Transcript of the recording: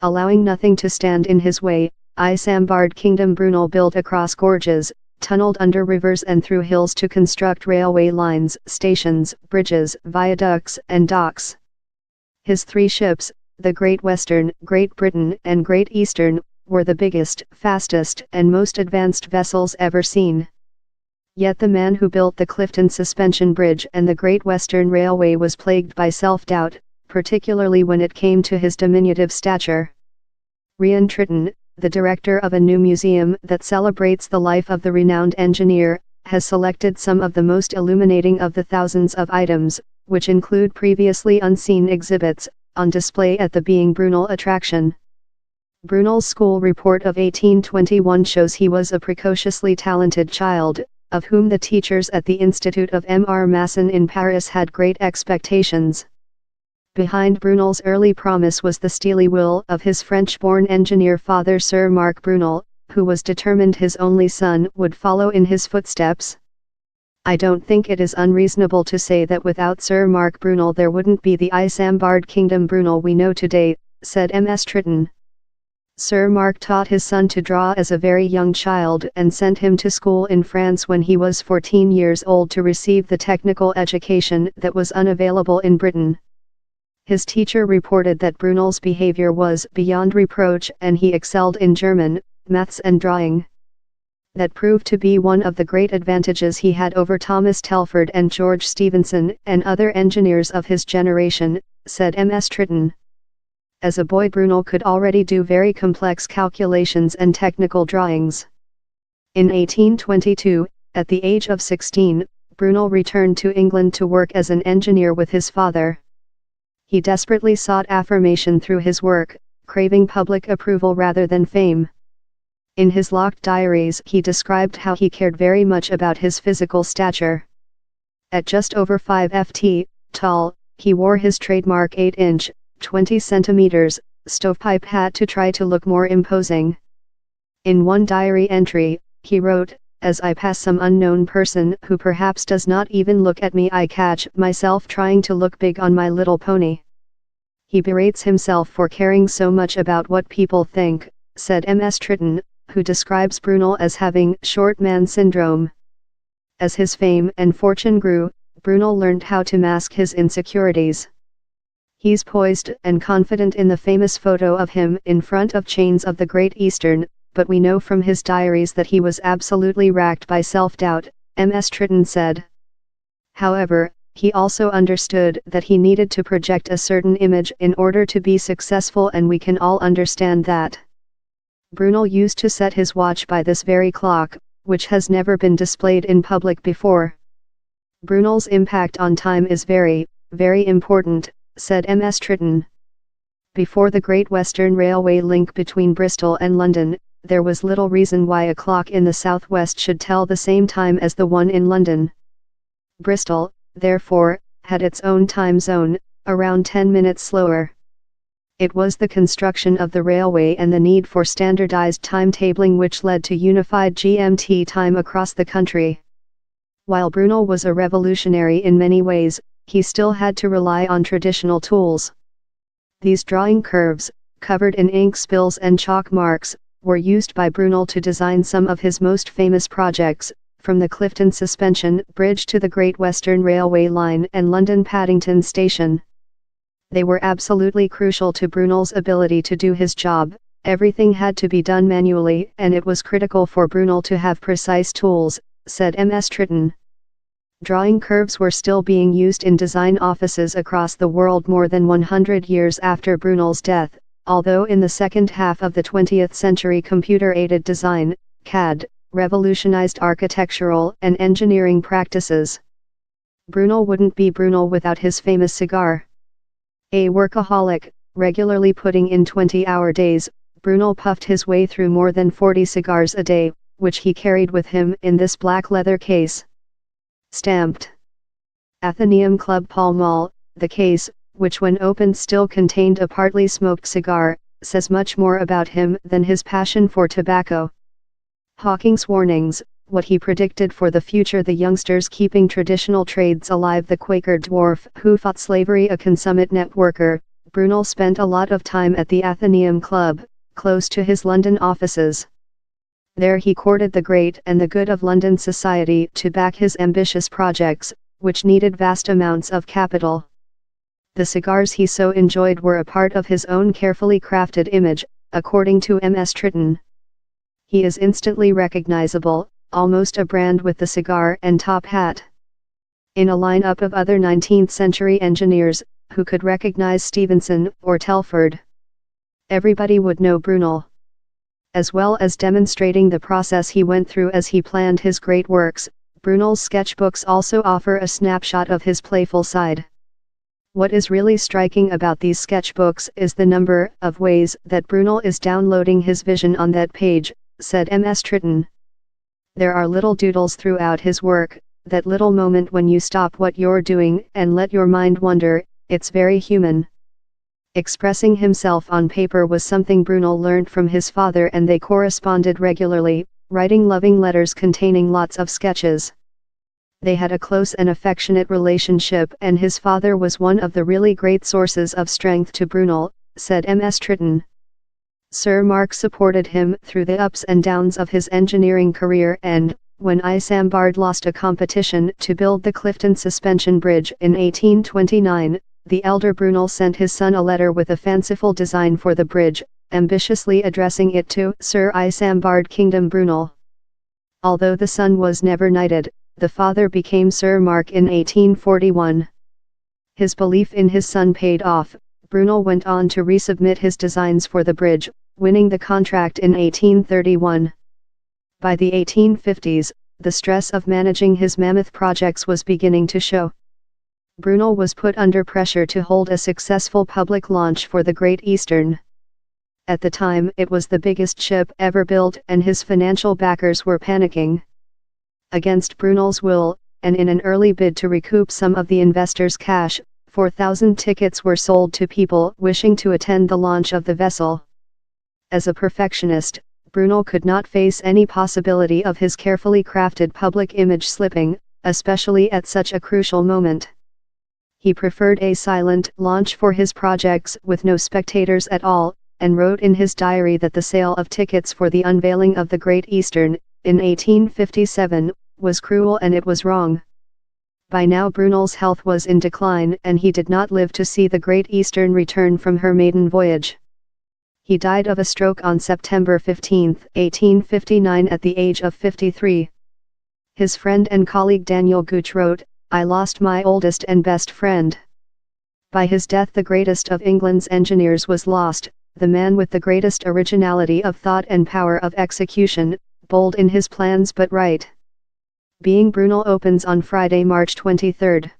Allowing nothing to stand in his way, Isambard Kingdom Brunel built across gorges, tunneled under rivers and through hills to construct railway lines, stations, bridges, viaducts, and docks. His 3 ships, the Great Western, Great Britain, and Great Eastern, were the biggest, fastest, and most advanced vessels ever seen. Yet the man who built the Clifton Suspension Bridge and the Great Western Railway was plagued by self-doubt, particularly when it came to his diminutive stature. Rian Tritton, the director of a new museum that celebrates the life of the renowned engineer, has selected some of the most illuminating of the thousands of items, which include previously unseen exhibits, on display at the Being Brunel attraction. Brunel's school report of 1821 shows he was a precociously talented child, of whom the teachers at the Institute of M.R. Masson in Paris had great expectations. Behind Brunel's early promise was the steely will of his French-born engineer father Sir Marc Brunel, who was determined his only son would follow in his footsteps. "I don't think it is unreasonable to say that without Sir Marc Brunel there wouldn't be the Isambard Kingdom Brunel we know today," said Ms. Tritton. Sir Marc taught his son to draw as a very young child and sent him to school in France when he was 14 years old to receive the technical education that was unavailable in Britain. His teacher reported that Brunel's behavior was beyond reproach and he excelled in German, maths and drawing. That proved to be one of the great advantages he had over Thomas Telford and George Stephenson and other engineers of his generation, said Ms. Tritton. As a boy Brunel could already do very complex calculations and technical drawings. In 1822, at the age of 16, Brunel returned to England to work as an engineer with his father. He desperately sought affirmation through his work, craving public approval rather than fame. In his locked diaries he described how he cared very much about his physical stature. At just over 5 ft. Tall, he wore his trademark 8-inch, 20 centimeters, stovepipe hat to try to look more imposing. In one diary entry, he wrote, "As I pass some unknown person who perhaps does not even look at me, I catch myself trying to look big on my little pony." He berates himself for caring so much about what people think, said Ms. Tritton, who describes Brunel as having short man syndrome. As his fame and fortune grew, Brunel learned how to mask his insecurities. He's poised and confident in the famous photo of him in front of chains of the Great Eastern, but we know from his diaries that he was absolutely racked by self-doubt, Ms. Tritton said. However, he also understood that he needed to project a certain image in order to be successful, and we can all understand that. Brunel used to set his watch by this very clock, which has never been displayed in public before. Brunel's impact on time is very, very important, said Ms. Tritton. Before the Great Western Railway link between Bristol and London, there was little reason why a clock in the southwest should tell the same time as the one in London. Bristol, therefore, had its own time zone, around 10 minutes slower. It was the construction of the railway and the need for standardized timetabling which led to unified GMT time across the country. While Brunel was a revolutionary in many ways, he still had to rely on traditional tools. These drawing curves, covered in ink spills and chalk marks, were used by Brunel to design some of his most famous projects, from the Clifton Suspension Bridge to the Great Western Railway line and London Paddington Station. They were absolutely crucial to Brunel's ability to do his job. Everything had to be done manually, and it was critical for Brunel to have precise tools, said Ms. Tritton. Drawing curves were still being used in design offices across the world more than 100 years after Brunel's death, although in the second half of the 20th century computer-aided design, CAD, revolutionized architectural and engineering practices. Brunel wouldn't be Brunel without his famous cigar. A workaholic, regularly putting in 20-hour days, Brunel puffed his way through more than 40 cigars a day, which he carried with him in this black leather case. Stamped Athenaeum Club Pall Mall. The case, which when opened still contained a partly smoked cigar, says much more about him than his passion for tobacco. Hawking's warnings, what he predicted for the future: the youngsters keeping traditional trades alive, the Quaker dwarf who fought slavery, a consummate networker, Brunel spent a lot of time at the Athenaeum Club, close to his London offices. There he courted the great and the good of London society to back his ambitious projects, which needed vast amounts of capital. The cigars he so enjoyed were a part of his own carefully crafted image, according to M.S. Tritton. He is instantly recognizable, almost a brand with the cigar and top hat. In a lineup of other 19th-century engineers, who could recognize Stevenson or Telford, everybody would know Brunel. As well as demonstrating the process he went through as he planned his great works, Brunel's sketchbooks also offer a snapshot of his playful side. What is really striking about these sketchbooks is the number of ways that Brunel is downloading his vision on that page, said M.S. Tritton. There are little doodles throughout his work, that little moment when you stop what you're doing and let your mind wander. It's very human. Expressing himself on paper was something Brunel learned from his father, and they corresponded regularly, writing loving letters containing lots of sketches. They had a close and affectionate relationship, and his father was one of the really great sources of strength to Brunel, said M.S. Tritton. Sir Mark supported him through the ups and downs of his engineering career, and, when Isambard lost a competition to build the Clifton Suspension Bridge in 1829, the elder Brunel sent his son a letter with a fanciful design for the bridge, ambitiously addressing it to Sir Isambard Kingdom Brunel. Although the son was never knighted, the father became Sir Mark in 1841. His belief in his son paid off. Brunel went on to resubmit his designs for the bridge, winning the contract in 1831. By the 1850s, the stress of managing his mammoth projects was beginning to show. Brunel was put under pressure to hold a successful public launch for the Great Eastern. At the time, it was the biggest ship ever built, and his financial backers were panicking. Against Brunel's will, and in an early bid to recoup some of the investors' cash, 4,000 tickets were sold to people wishing to attend the launch of the vessel. As a perfectionist, Brunel could not face any possibility of his carefully crafted public image slipping, especially at such a crucial moment. He preferred a silent launch for his projects with no spectators at all, and wrote in his diary that the sale of tickets for the unveiling of the Great Eastern, in 1857, was cruel and it was wrong. By now Brunel's health was in decline, and he did not live to see the Great Eastern return from her maiden voyage. He died of a stroke on September 15, 1859 at the age of 53. His friend and colleague Daniel Gooch wrote, "I lost my oldest and best friend. By his death the greatest of England's engineers was lost, the man with the greatest originality of thought and power of execution, bold in his plans but right." Being Brunel opens on Friday, March 23.